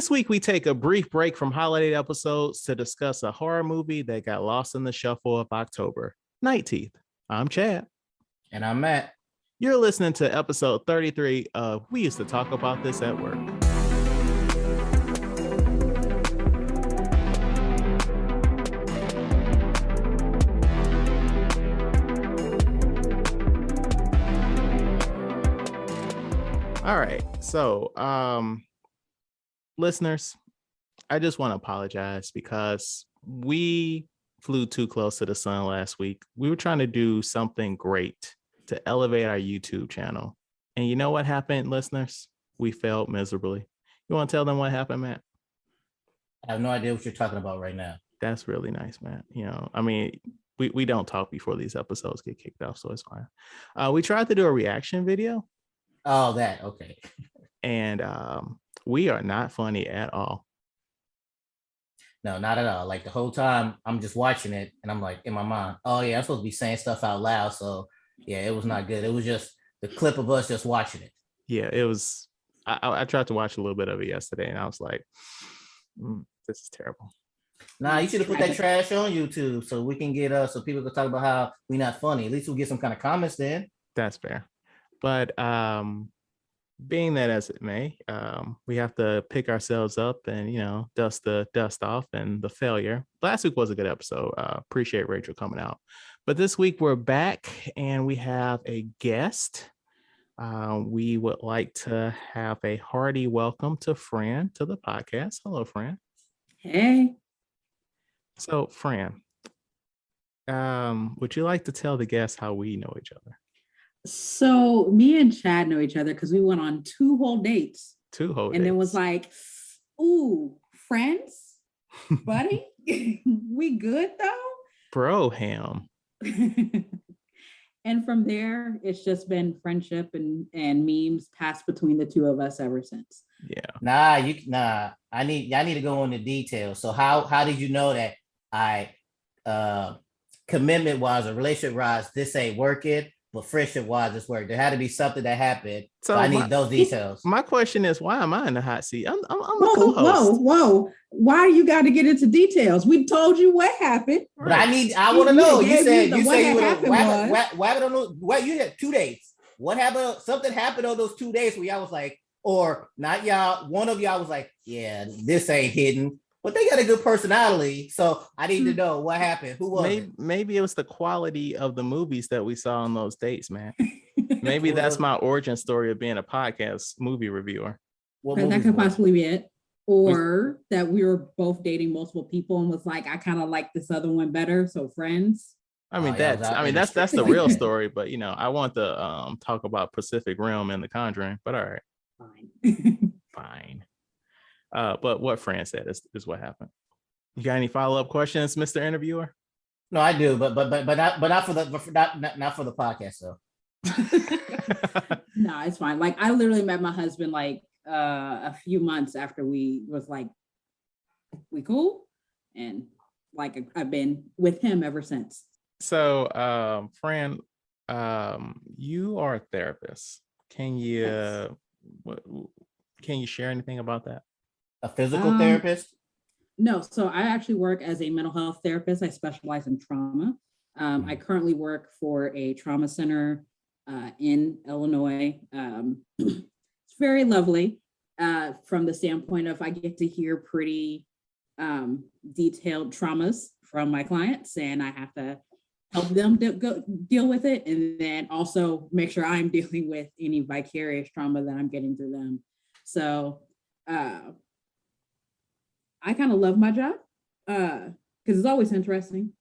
This week, we take a brief break from holiday episodes to discuss a horror movie that got lost in the shuffle of October, Night Teeth. I'm Chad. And I'm Matt. You're listening to episode 33 of We Used to Talk About This at Work. All right, so listeners, I just want to apologize because we flew too close to the sun last week. We were trying to do something great to elevate our YouTube channel. And you know what happened, listeners? We failed miserably. You want to tell them what happened, Matt? I have no idea what you're talking about right now. That's really nice, Matt. You know, I mean, we don't talk before these episodes get kicked off, so it's fine. We tried to do a reaction video. Oh, that, okay. And we are not funny at all. No, not at all. Like the whole time I'm just watching it and I'm like in my mind, oh yeah, I'm supposed to be saying stuff out loud. So yeah, it was not good. It was just the clip of us just watching it. Yeah, it was. I tried to watch a little bit of it yesterday and I was like, this is terrible. Nah, you should have put that trash on YouTube so we can get so people can talk about how we're not funny. At least we'll get some kind of comments then. That's fair. But being that as it may, we have to pick ourselves up and, you know, dust the dust off and the failure. Last week was a good episode. Appreciate Rachel coming out. But this week we're back and we have a guest. We would like to have a hearty welcome to Fran to the podcast. Hello, Fran. Hey. So, Fran, would you like to tell the guests how we know each other? So me and Chad know each other because we went on 2 whole dates. 2 whole dates. And it was like, ooh, friends, buddy, we good though? Bro ham. And from there, it's just been friendship and memes passed between the 2 of us ever since. Yeah. I need to go into details. So how did you know that I commitment wise or relationship wise, this ain't working? But friendship wise, this worked. There had to be something that happened. So I need those details. My question is, why am I in the hot seat? I'm a co-host. Whoa. Why you got to get into details? We told you what happened. But I want to know. You said you had 2 dates. What happened? Something happened on those 2 days where y'all was like, or not y'all, one of y'all was like, yeah, this ain't hidden. But they got a good personality, so I need to know what happened. Who was it? Maybe it was the quality of the movies that we saw on those dates, man. Maybe that's my origin story of being a podcast movie reviewer. That could possibly be it. Or that we were both dating multiple people and was like, I kind of like this other one better, so friends. I mean, that's the real story, but you know, I want to talk about Pacific Rim and The Conjuring, but all right. Fine. But what Fran said is what happened. You got any follow-up questions, Mr. Interviewer? No, I do, but not for the podcast though. No, it's fine. Like I literally met my husband like a few months after we was like, we cool, and like I've been with him ever since. So, Fran, you are a therapist. Can you share anything about that? A physical therapist? No, so I actually work as a mental health therapist. I specialize in trauma. I currently work for a trauma center in Illinois. It's very lovely from the standpoint of I get to hear pretty detailed traumas from my clients, and I have to help them deal with it, and then also make sure I'm dealing with any vicarious trauma that I'm getting through them. So I kind of love my job because it's always interesting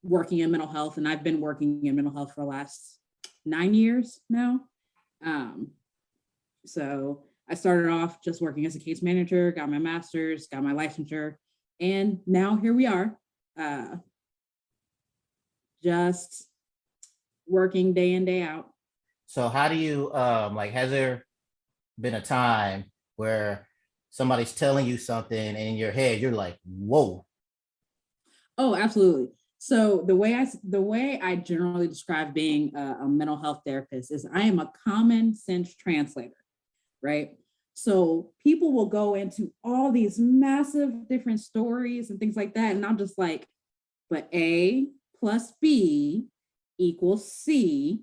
working in mental health. And I've been working in mental health for the last 9 years now. So I started off just working as a case manager, got my master's, got my licensure, and now here we are just working day in, day out. So how do you, has there been a time where somebody's telling you something and in your head you're like, whoa? Oh, absolutely. So the way I generally describe being a mental health therapist is I am a common sense translator, right? So people will go into all these massive different stories and things like that. And I'm just like, but A plus B equals C.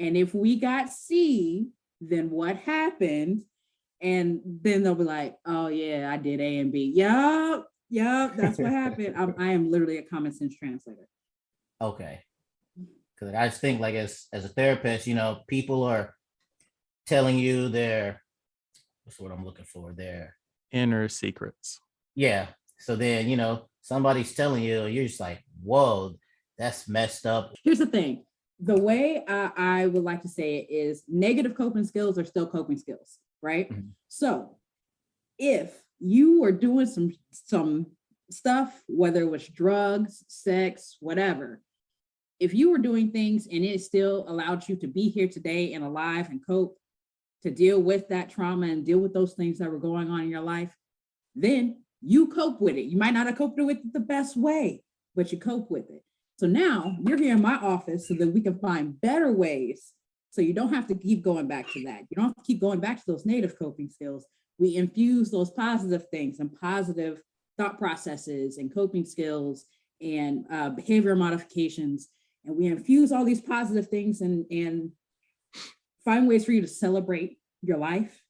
And if we got C, then what happened? And then they'll be like, oh yeah, I did A and B. Yup, that's what happened. I am literally a common sense translator. Okay. Because I just think, like, as a therapist, people are telling you their, what's what I'm looking for, their Inner secrets. yeah. So then, somebody's telling you, you're just like, whoa, that's messed up. Here's the thing. The way I would like to say it is negative coping skills are still coping skills, right? Mhm. So if you were doing some stuff, whether it was drugs, sex, whatever, if you were doing things and it still allowed you to be here today and alive and cope, to deal with that trauma and deal with those things that were going on in your life, then you cope with it. You might not have coped with it the best way, but you cope with it. So now you're here in my office so that we can find better ways. So you don't have to keep going back to that. You don't have to keep going back to those native coping skills. We infuse those positive things and positive thought processes and coping skills and behavior modifications. And we infuse all these positive things and find ways for you to celebrate your life,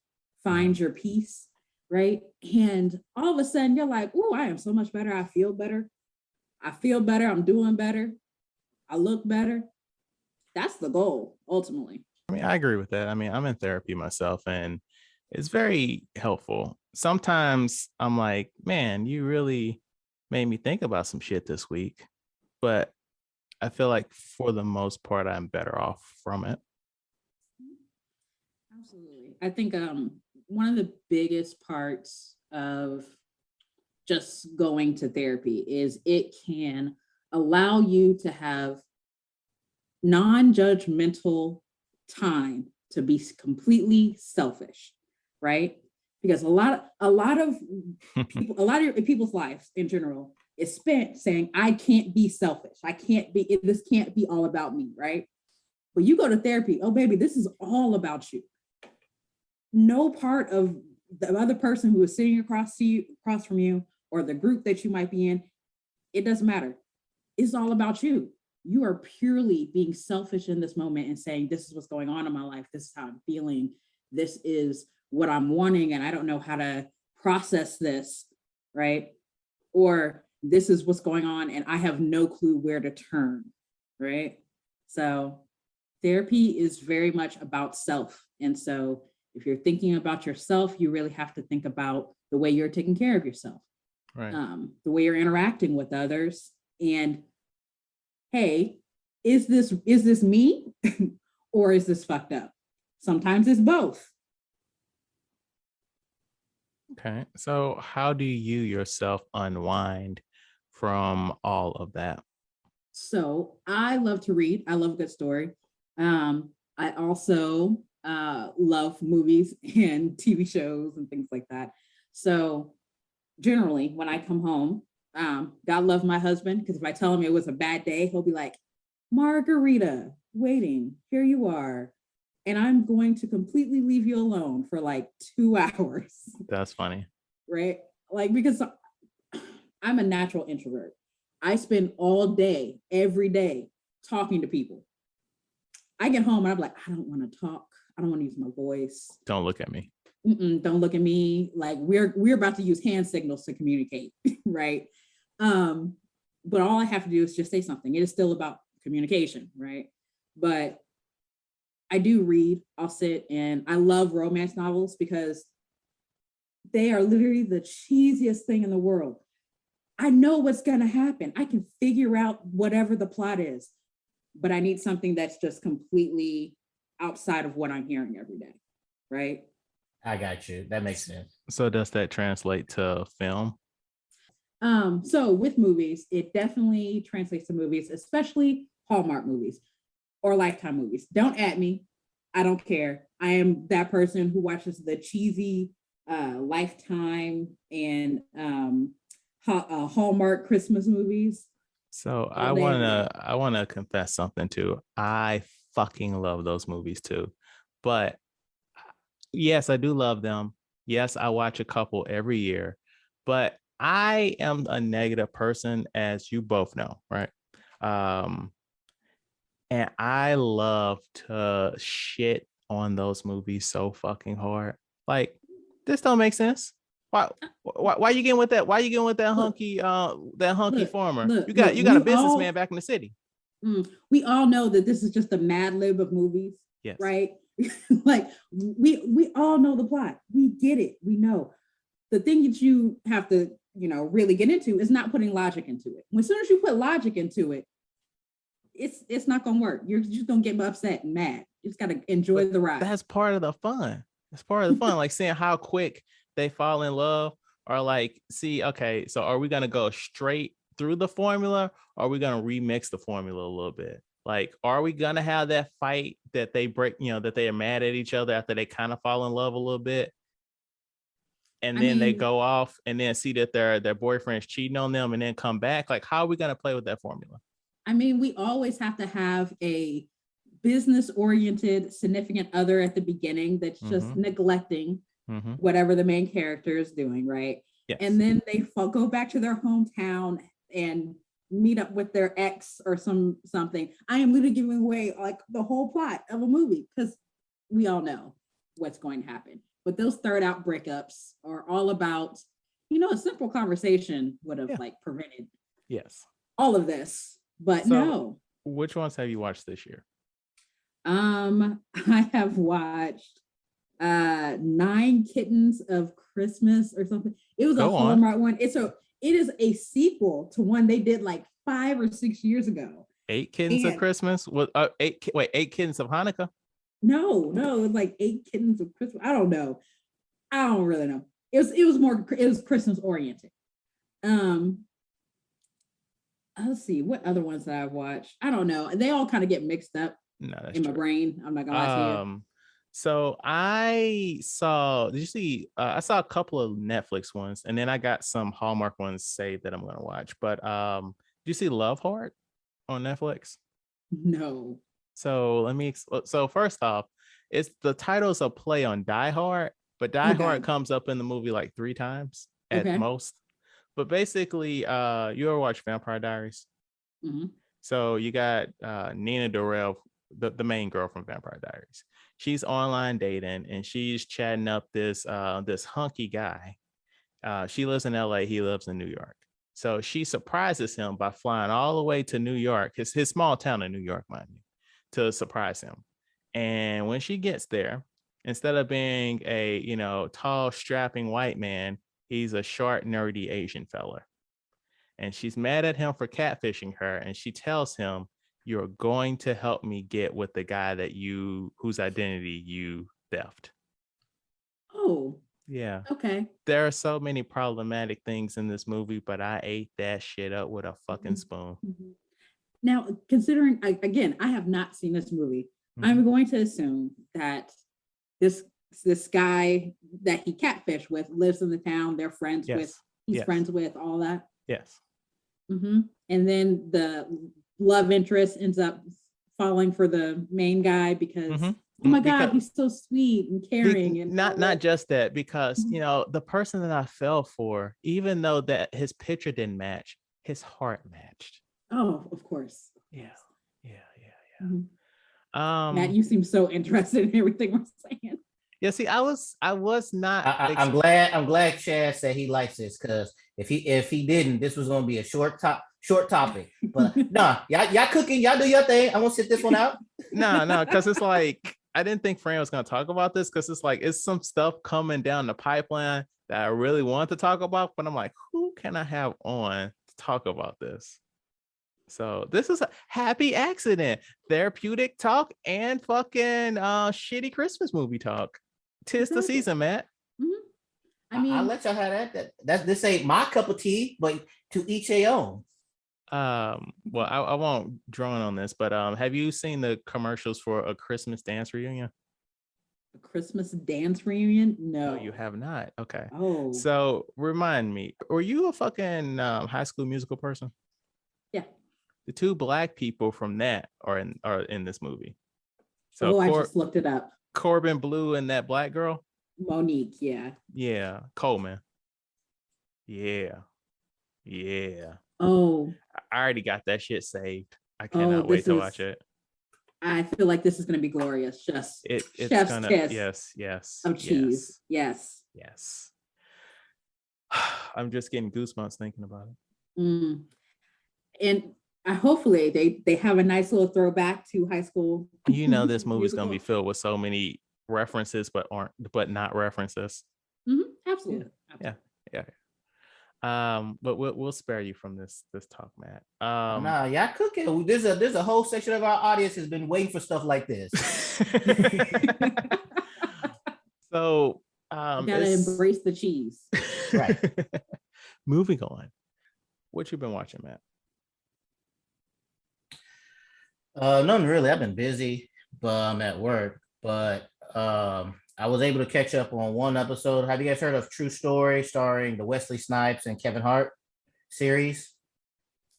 find your peace, right? And all of a sudden you're like, oh, I am so much better. I feel better. I'm doing better. I look better. That's the goal, ultimately. I mean, I agree with that. I mean, I'm in therapy myself and it's very helpful. Sometimes I'm like, man, you really made me think about some shit this week. But I feel like for the most part, I'm better off from it. Absolutely. I think one of the biggest parts of just going to therapy is it can allow you to have non-judgmental time to be completely selfish, right? Because a lot of people, a lot of people's lives in general is spent saying, I can't be selfish. This can't be all about me, right? But you go to therapy, oh baby, this is all about you. No part of the other person who is sitting across from you, or the group that you might be in, it doesn't matter. It's all about you. You are purely being selfish in this moment and saying, this is what's going on in my life. This is how I'm feeling. This is what I'm wanting. And I don't know how to process this, right? Or this is what's going on and I have no clue where to turn, right? So therapy is very much about self. And so if you're thinking about yourself, you really have to think about the way you're taking care of yourself, Right. The way you're interacting with others. And hey, is this me or is this fucked up? Sometimes it's both. Okay. So how do you yourself unwind from all of that? So I love to read. I love a good story. I also love movies and TV shows and things like that. So generally, when I come home, God love my husband, because if I tell him it was a bad day, he'll be like, Margarita, waiting, here you are. And I'm going to completely leave you alone for like 2 hours. That's funny. Right? Like, because I'm a natural introvert. I spend all day, every day, talking to people. I get home and I'm like, I don't want to talk. I don't want to use my voice. Don't look at me. Don't look at me. Like we're about to use hand signals to communicate, right? But all I have to do is just say something. It is still about communication, right? But I do read. I'll sit and I love romance novels because they are literally the cheesiest thing in the world. I know what's going to happen. I can figure out whatever the plot is, but I need something that's just completely outside of what I'm hearing every day, right? I got you. That makes sense. So does that translate to film? So with movies, it definitely translates to movies, especially Hallmark movies or Lifetime movies. Don't at me. I don't care. I am that person who watches the cheesy Lifetime and Hallmark Christmas movies. So I wanna confess something too. I fucking love those movies too. But yes, I do love them. Yes, I watch a couple every year, but I am a negative person, as you both know, right? Um, and I love to shit on those movies so fucking hard. Like, this don't make sense. Why you getting with that? Why you getting with that Look, hunky look, farmer? look, You got look. you got a businessman back in the city. We all know that this is just a Mad Lib of movies, Yes. right? Like we all know the plot. We get it. We know. The thing that you have to, really get into is not putting logic into it. As soon as you put logic into it, it's not gonna work. You're just gonna get upset and mad. You just gotta enjoy the ride. That's part of the fun. That's part of the fun. Like seeing how quick they fall in love, or like, see, okay, so are we gonna go straight through the formula, or are we gonna remix the formula a little bit? Like, are we gonna have that fight that they break, that they are mad at each other after they kind of fall in love a little bit? And then they go off and then see that their boyfriend's cheating on them and then come back. Like, how are we gonna play with that formula? We always have to have a business-oriented significant other at the beginning that's just neglecting whatever the main character is doing, right? Yes. And then they go back to their hometown and meet up with their ex or something. I am literally giving away like the whole plot of a movie because we all know what's going to happen. But those third out breakups are all about, a simple conversation would have like prevented all of this. But so, no. Which ones have you watched this year? I have watched 9 Kittens of Christmas or something. It was a Hallmark one. It is a sequel to one they did like 5 or 6 years ago. 8 Kittens of Christmas? What 8 Kittens of Hanukkah? No, it was like 8 Kittens of Christmas. I don't know. I don't really know. It was Christmas oriented. Let's see what other ones that I've watched. I don't know. They all kind of get mixed up in my brain. I'm not gonna lie to you. So I saw. Did you see? I saw a couple of Netflix ones, and then I got some Hallmark ones saved that I'm gonna watch. But did you see Love Heart on Netflix? No. So So first off, it's the title's a play on Die Hard, but Die Hard comes up in the movie like 3 times at most. But basically, you ever watch Vampire Diaries? Mm-hmm. So you got Nina Dorel, the main girl from Vampire Diaries. She's online dating and she's chatting up this hunky guy. She lives in LA, he lives in New York. So she surprises him by flying all the way to New York, his small town in New York, mind you, to surprise him. And when she gets there, instead of being a tall, strapping white man, he's a short, nerdy Asian fella. And she's mad at him for catfishing her. And she tells him, "You're going to help me get with the guy whose identity you theft." Oh. Yeah. Okay. There are so many problematic things in this movie, but I ate that shit up with a fucking spoon. Mm-hmm. Now, considering, again, I have not seen this movie. I'm going to assume that this guy that he catfished with lives in the town they're friends with. He's friends with, all that. Yes. Mm-hmm. And then the love interest ends up falling for the main guy because oh my God, he's so sweet and caring. And not just that, because the person that I fell for, even though that his picture didn't match, his heart matched. Oh, of course. Yeah. Matt, you seem so interested in everything we're saying. Yeah, see, I was not. I'm glad Chad said he likes this, because if he didn't, this was gonna be a short topic. But nah, y'all cooking, y'all do your thing. I'm gonna sit this one out. No, because it's like I didn't think Fran was gonna talk about this, because it's like it's some stuff coming down the pipeline that I really want to talk about, but I'm like, who can I have on to talk about this? So this is a happy accident, therapeutic talk, and fucking shitty Christmas movie talk. 'Tis the season, Matt. Mm-hmm. I'll let y'all have that. This ain't my cup of tea, but to each their own. Well, I won't drone on this, but have you seen the commercials for a Christmas dance reunion? A Christmas dance reunion? No, you have not. Okay. Oh, so remind me, were you a fucking High School Musical person? Yeah. The 2 black people from that are in this movie. So I just looked it up. Corbin Blue and that black girl. Monique, yeah. Yeah, Coleman. Yeah. Oh, I already got that shit saved. I cannot wait this to is, watch it. I feel like this is going to be glorious. Just It's chef's gonna, kiss yes. of cheese. Yes. I'm just getting goosebumps thinking about it. Mm. And hopefully they have a nice little throwback to high school. You know, this movie's gonna be musical. filled with so many references, but not references. Absolutely. Yeah. But we'll spare you from this talk, Matt. Nah, y'all cooking. There's a whole section of our audience has been waiting for stuff like this. So Gotta embrace the cheese. Right. Moving on. What you been watching, Matt? None really. I've been busy, but I'm at work. But I was able to catch up on one episode. Have you guys heard of True Story, starring the Wesley Snipes and Kevin Hart series?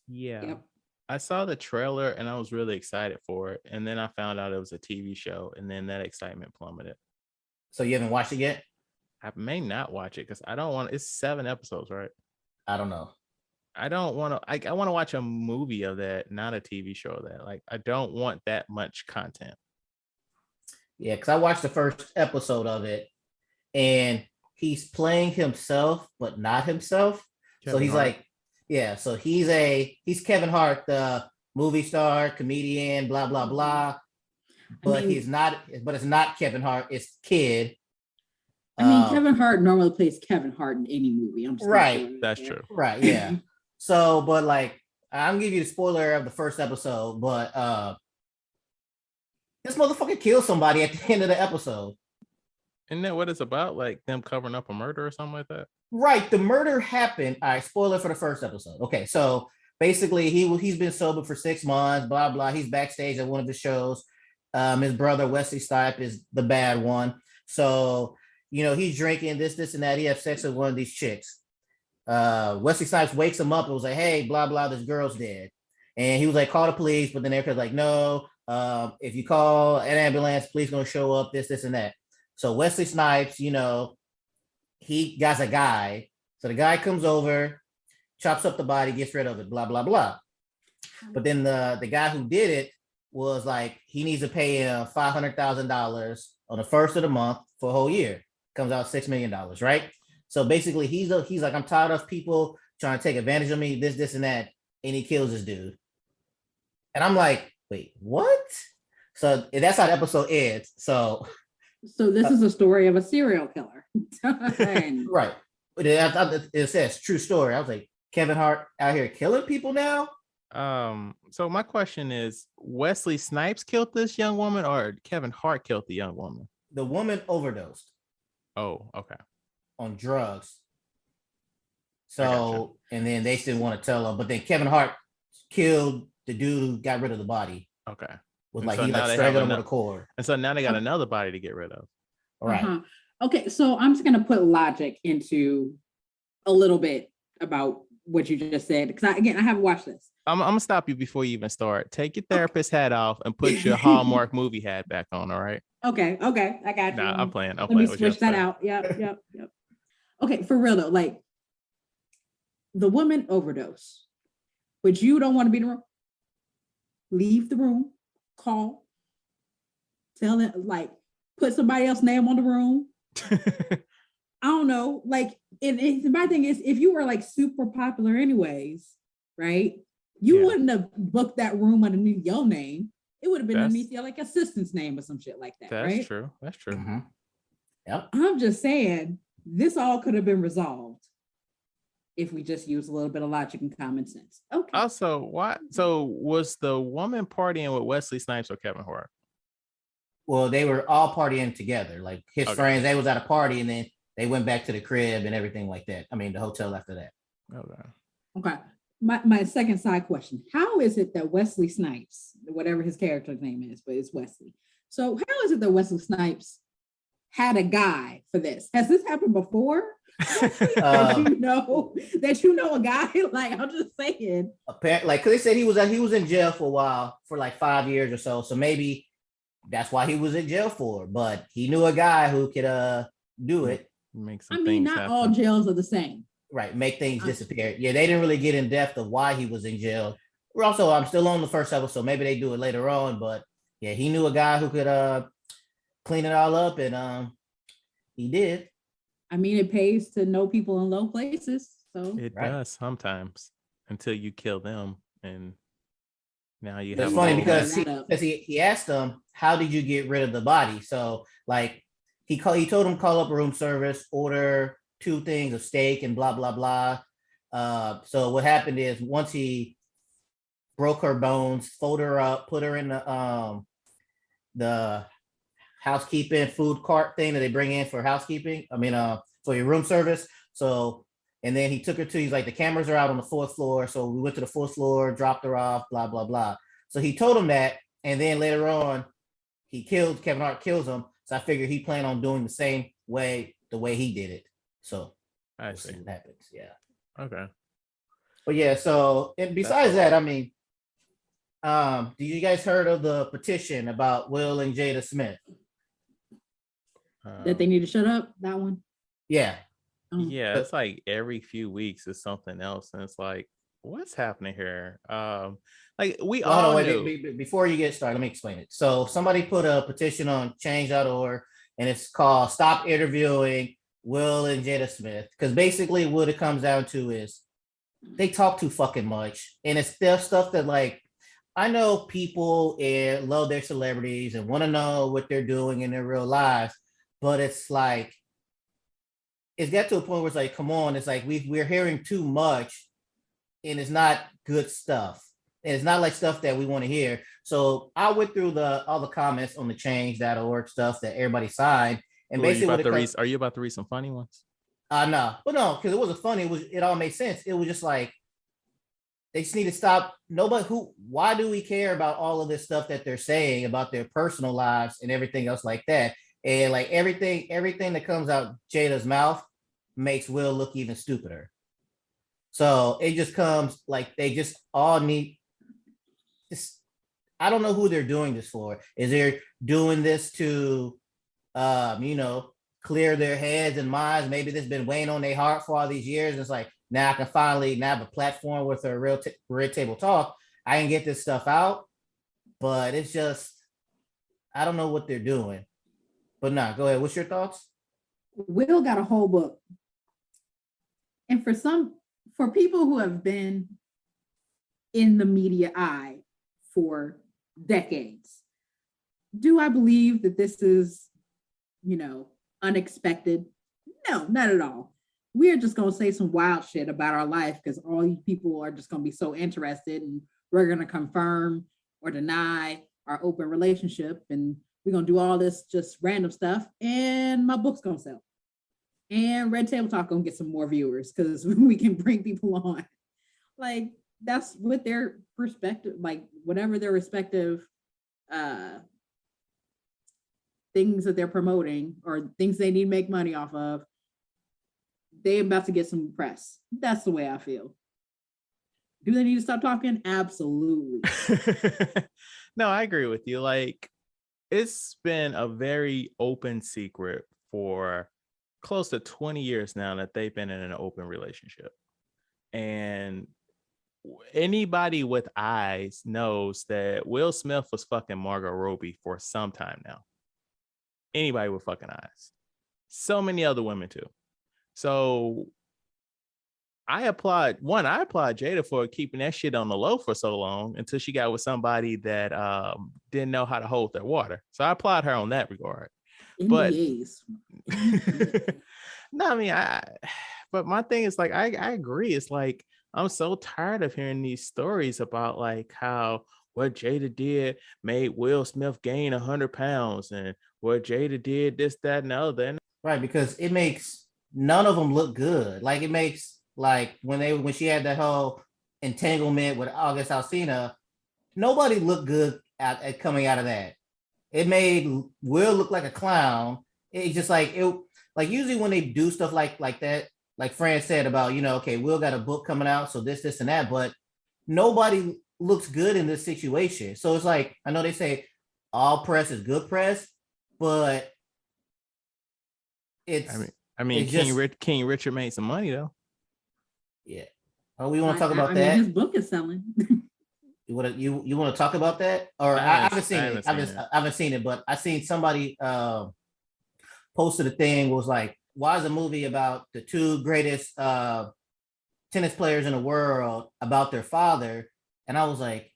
Yeah. Yep. I saw the trailer and I was really excited for it. And then I found out it was a TV show, and then that excitement plummeted. So you haven't watched it yet? I may not watch it because I don't want. It's 7 episodes, right? I don't know. I don't want to. I want to watch a movie of that, not a TV show of that. Like, I don't want that much content. Yeah, because I watched the first episode of it, and he's playing himself, but not himself. So he's like, yeah. So he's Kevin Hart, the movie star, comedian, blah blah blah. But he's not. But it's not Kevin Hart. It's Kid. I mean, Kevin Hart normally plays Kevin Hart in any movie. I'm just right. That's true. Right. Yeah. So, but like, I'm gonna give you the spoiler of the first episode, but this motherfucker kills somebody at the end of the episode. Isn't that what it's about? Like them covering up a murder or something like that? Right. The murder happened. All right. Spoiler for the first episode. Okay. So basically, he's been sober for 6 months. Blah blah. He's backstage at one of the shows. His brother Wesley Stipe is the bad one. So he's drinking this and that. He has sex with one of these chicks. Wesley Snipes wakes him up and was like, "Hey, blah blah. This girl's dead." And he was like, "Call the police." But then they're like, "No. If you call an ambulance, police gonna show up. This and that." So Wesley Snipes, he got a guy. So the guy comes over, chops up the body, gets rid of it, blah, blah, blah. But then the guy who did it was like, he needs to pay him $500,000 on the first of the month for a whole year. Comes out $6 million, right? So basically, he's like, I'm tired of people trying to take advantage of me, this and that. And he kills this dude. And I'm like, wait, what? So that's how the episode ends. So this is a story of a serial killer. Right. It says true story. I was like, Kevin Hart out here killing people now? So my question is, Wesley Snipes killed this young woman, or Kevin Hart killed the young woman? The woman overdosed. Oh, okay. On drugs. So, and then they still want to tell him, but then Kevin Hart killed the dude who got rid of the body. Okay. With like, he like strangled him with a cord. And so now they got another body to get rid of. All right. Okay, so I'm just gonna put logic into a little bit about what you just said, because I haven't watched this. I'm gonna stop you before you even start. Take your therapist hat off and put your Hallmark movie hat back on. All right. Okay, I got you. Nah, I'm playing. Let me switch that out. Yep. Okay, for real though, like the woman overdose, but you don't want to be in the room. Leave the room. Call. Tell it, like, put somebody else's name on the room. I don't know. Like, my thing is, if you were like super popular anyways, right? You wouldn't have booked that room underneath your name. It would have been underneath your like assistant's name or some shit like that. That's right? true. That's true. Mm-hmm. Yep. I'm just saying, this all could have been resolved if we just use a little bit of logic and common sense. Okay. Also, why? So was the woman partying with Wesley Snipes or Kevin Hart? Well, they were all partying together. Like his friends, they was at a party and then they went back to the crib and everything like that. I mean, the hotel after that. Okay. My second side question: how is it that Wesley Snipes, whatever his character's name is, but it's Wesley. So how is it that Wesley Snipes had a guy for this? Has this happened before? that you know a guy? Like, I'm just saying. Apparently, like, cause they said he was in jail for a while, for like 5 years or so. So maybe that's why he was in jail for. But he knew a guy who could do it. Make some I mean, not happen. all jails are the same. Right, make things disappear. Yeah, they didn't really get in depth of why he was in jail. We're also, I'm still on the first episode. Maybe they do it later on, but yeah, he knew a guy who could clean it all up, and he did. I mean, it pays to know people in low places. So It does sometimes until you kill them, and now you have. It's funny because he asked them, "How did you get rid of the body?" So like he told him call up room service, order 2 things of steak and blah blah blah. So what happened is once he broke her bones, fold her up, put her in the housekeeping food cart thing that they bring in for housekeeping. I mean, for your room service. So, and then he took her to, he's like, the cameras are out on the 4th floor. So we went to the 4th floor, dropped her off, blah, blah, blah. So he told him that. And then later on, Kevin Hart kills him. So I figured he planned on doing the way he did it. So I see what happens. Yeah. Okay. But yeah, so and besides that, I mean, do you guys heard of the petition about Will and Jada Smith? That they need to shut up, that one? Yeah. Yeah, it's like every few weeks is something else. And it's like, what's happening here? Like we all knew. Before you get started, let me explain it. So somebody put a petition on change.org and it's called Stop Interviewing Will and Jada Smith. Because basically what it comes down to is they talk too fucking much. And it's their stuff that like, I know people love their celebrities and want to know what they're doing in their real lives, but it's like, it's got to a point where it's like, come on, it's like we're hearing too much and it's not good stuff. And it's not like stuff that we want to hear. So I went through all the comments on the change.org stuff that everybody signed. And basically, are you about to read some funny ones? No, because it wasn't funny. It all made sense. It was just like, they just need to stop. Why do we care about all of this stuff that they're saying about their personal lives and everything else like that? And like everything that comes out Jada's mouth makes Will look even stupider. So it just comes like they just all need this. I don't know who they're doing this for. Is they're doing this to, clear their heads and minds? Maybe this has been weighing on their heart for all these years. It's like, now I can finally have a platform with a real red table talk. I can get this stuff out, but it's just, I don't know what they're doing. But go ahead. What's your thoughts? Will got a whole book. And for people who have been in the media eye for decades, do I believe that this is, unexpected? No, not at all. We're just going to say some wild shit about our life because all you people are just going to be so interested, and we're going to confirm or deny our open relationship, and we're going to do all this just random stuff, and my book's going to sell. And Red Table Talk going to get some more viewers because we can bring people on. Like, that's what their perspective, like whatever their respective things that they're promoting or things they need to make money off of, they're about to get some press. That's the way I feel. Do they need to stop talking? Absolutely. No, I agree with you. Like, it's been a very open secret for close to 20 years now that they've been in an open relationship. And anybody with eyes knows that Will Smith was fucking Margot Robbie for some time now. Anybody with fucking eyes. So many other women too. So I applaud Jada for keeping that shit on the low for so long until she got with somebody that didn't know how to hold their water. So I applaud her on that regard. NDAs. No, I mean, but my thing is like, I agree. It's like, I'm so tired of hearing these stories about like how what Jada did made Will Smith gain 100 pounds and what Jada did this, that, and the other. Right, because it makes none of them look good. Like it makes like when she had that whole entanglement with August Alsina, nobody looked good at coming out of that. It made Will look like a clown. It's just like it. Like usually when they do stuff like that, like Fran said about, okay, Will got a book coming out, so this, and that, but nobody looks good in this situation. So it's like, I know they say all press is good press, but it's I mean, it's just King Richard made some money though. yeah. Oh, we want to talk I about mean, that. his book is selling. You want to talk about that? Or I I haven't seen it. I haven't seen it, but I seen somebody posted a thing was like, why is a movie about the two greatest tennis players in the world about their father? And I was like,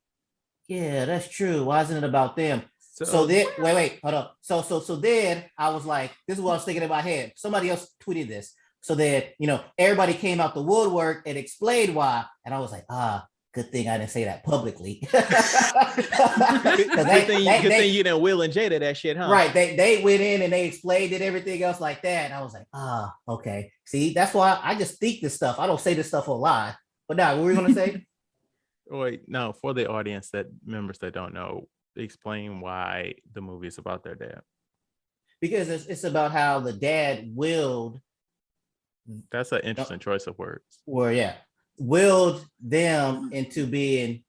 yeah, that's true. Why isn't it about them? So then wait, hold up. So then I was like, this is what I was thinking in my head. Somebody else tweeted this. So that everybody came out the woodwork and explained why. And I was like, good thing I didn't say that publicly. good thing you didn't Will and Jada that shit, huh? Right. They went in and they explained it, everything else like that. And I was like, okay. See, that's why I just think this stuff. I don't say this stuff on live. But now, what were we gonna say? Wait, no, for the audience members that don't know, explain why the movie is about their dad. Because it's about how the dad willed. That's an interesting choice of words. Well, yeah. Willed them into being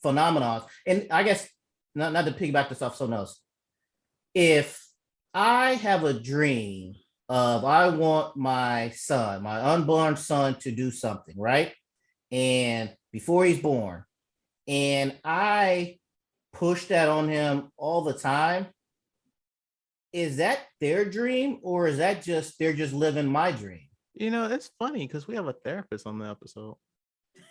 phenomenons. And I guess not to piggyback this off someone else. If I have a dream of I want my son, my unborn son, to do something, right? And before he's born, and I push that on him all the time, is that their dream, or is that just they're just living my dream? It's funny because we have a therapist on the episode.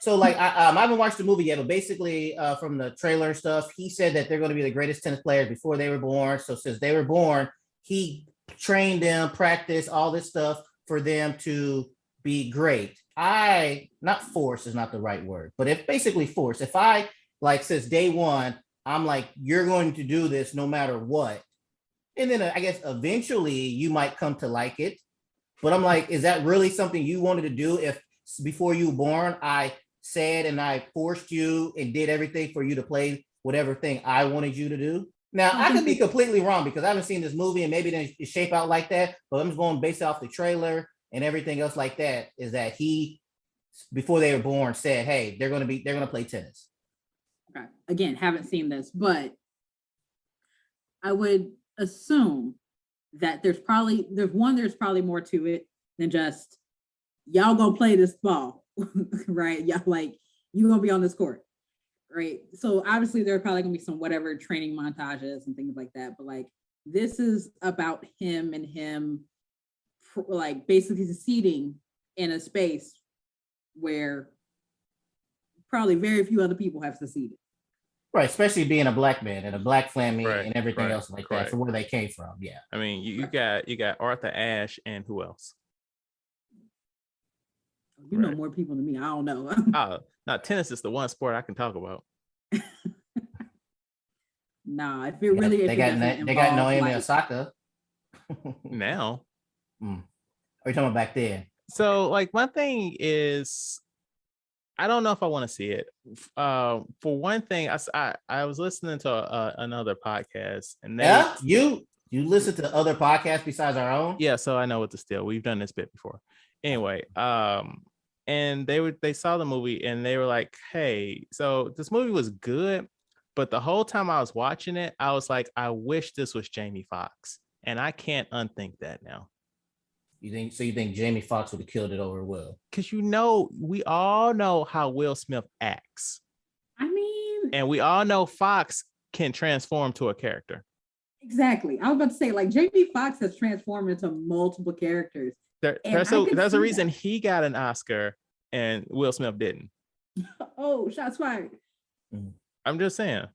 So like I haven't watched the movie yet, but basically from the trailer and stuff, he said that they're going to be the greatest tennis players before they were born. So since they were born, he trained them, practiced all this stuff for them to be great. Not force is not the right word, but if basically force, if I like since day one, I'm like, you're going to do this no matter what. And then I guess eventually you might come to like it. But I'm like, is that really something you wanted to do if before you were born, I said and I forced you and did everything for you to play whatever thing I wanted you to do? Now, I could be completely wrong because I haven't seen this movie and maybe it didn't shape out like that, but I'm just going based off the trailer and everything else like that, is that he, before they were born, said, hey, they're going to play tennis. Okay. Again, haven't seen this, but I would assume that there's probably more to it than just y'all gonna play this ball, right? Y'all like you gonna be on this court, right? So obviously there are probably gonna be some whatever training montages and things like that, but like this is about him like basically succeeding in a space where probably very few other people have succeeded. Right, especially being a black man and a black family and everything else like that, from where they came from. Yeah. I mean, you got Arthur Ashe and who else? You know more people than me. I don't know. No, tennis is the one sport I can talk about. Nah, if it really they got Naomi Osaka. Now. Are you talking about back then? So, like, my thing is, I don't know if I want to see it. For one thing, I was listening to another podcast, and you listen to other podcasts besides our own? Yeah, so I know what to steal. We've done this bit before. Anyway, and they saw the movie and they were like, "Hey, so this movie was good, but the whole time I was watching it, I was like, I wish this was Jamie Foxx, and I can't unthink that now." You think Jamie Foxx would have killed it over Will? Because we all know how Will Smith acts. I mean, and we all know Fox can transform to a character. Exactly. I was about to say, like, Jamie Foxx has transformed into multiple characters. There's a reason he got an Oscar and Will Smith didn't. Oh, shots fired. I'm just saying.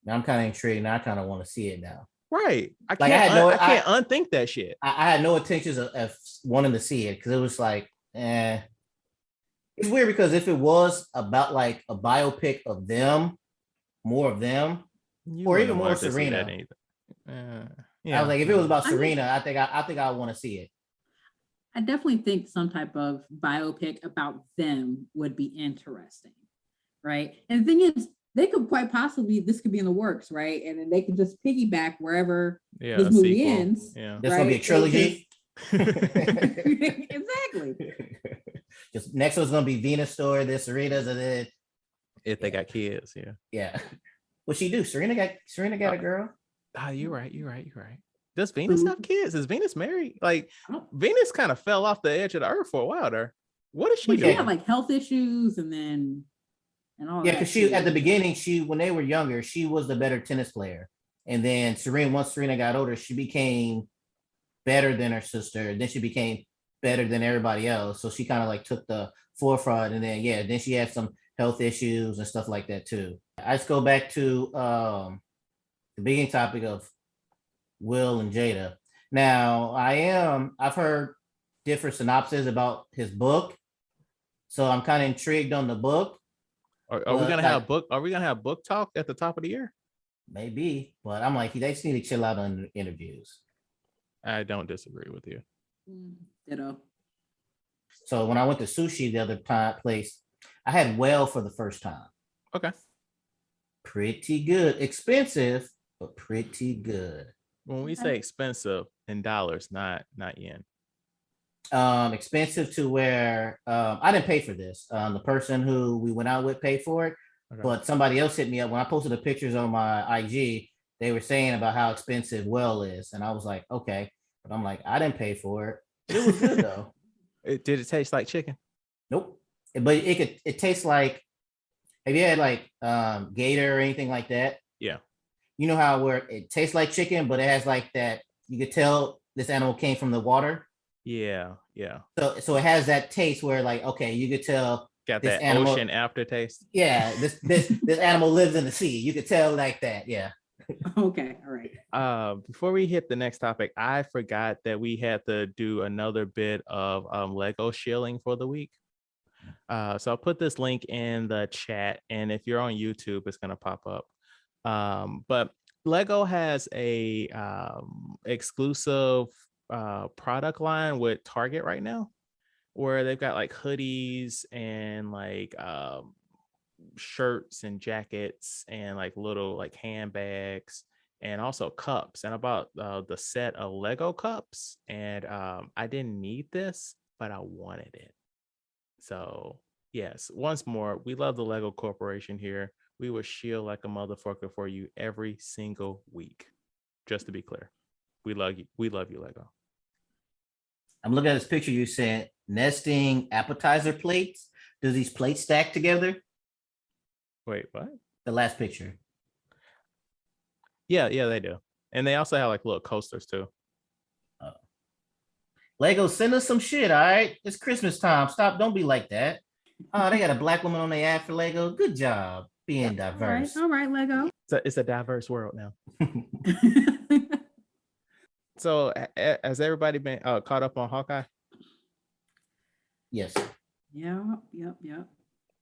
Now I'm kind of intrigued. Now I kind of want to see it now. Right. I can't unthink that shit. I had no intentions of wanting to see it because it was like, It's weird because if it was about like a biopic of them, more of them, or even more Serena. I was like, if it was about Serena, I think I want to see it. I definitely think some type of biopic about them would be interesting, right? And the thing is, they could quite possibly, this could be in the works, right? And then they could just piggyback wherever this movie ends. Yeah, there's gonna be a trilogy. Exactly. Just next one's gonna be Venus Story, then Serena's, and then if they got kids, yeah. What she do? Serena got a girl. You're right. Does Venus have kids? Is Venus married? Like Venus kind of fell off the edge of the earth for a while there. What is she But doing? she had like health issues and all Yeah, that. because she at the beginning, when they were younger, she was the better tennis player. And then once Serena got older, she became better than her sister. Then she became better than everybody else. So she kind of like took the forefront. And then she had some health issues and stuff like that too. I just go back to the beginning topic of Will and Jada. Now I've heard different synopses about his book. So I'm kind of intrigued on the book. Are we gonna have book? Are we gonna have book talk at the top of the year? Maybe, but I'm like, they just need to chill out on interviews. I don't disagree with you. Ditto. So when I went to sushi the other place, I had whale for the first time. Okay. Pretty good. Expensive, but pretty good. When we say expensive in dollars, not yen. Expensive to where I didn't pay for this. The person who we went out with paid for it, but somebody else hit me up when I posted the pictures on my IG. They were saying about how expensive whale is, and I was like, okay, but I'm like, I didn't pay for it. It was good though. Did it taste like chicken? Nope. But it tastes like, have you had like gator or anything like that? Yeah. You know how where it tastes like chicken, but it has like that, you could tell this animal came from the water. Yeah. So it has that taste where like, okay, you could tell got this that animal, ocean aftertaste. Yeah, this animal lives in the sea. You could tell like that. Yeah. Okay, all right. Before we hit the next topic, I forgot that we had to do another bit of Lego shilling for the week. So I'll put this link in the chat, and if you're on YouTube, it's gonna pop up. But Lego has a exclusive product line with Target right now, where they've got like hoodies and like shirts and jackets and like little like handbags and also cups. And I bought the set of Lego cups, and I didn't need this, but I wanted it. So yes, once more, we love the Lego Corporation here. We will shield like a motherfucker for you every single week. Just to be clear, we love you. We love you, Lego. I'm looking at this picture you sent. Nesting appetizer plates. Do these plates stack together? Wait, what? The last picture. Yeah, they do. And they also have like little coasters too. Lego, send us some shit, all right? It's Christmas time. Stop. Don't be like that. Oh, they got a black woman on their ad for Lego. Good job being diverse. All right, Lego. It's a diverse world now. So has everybody been caught up on Hawkeye? Yes. Yep. All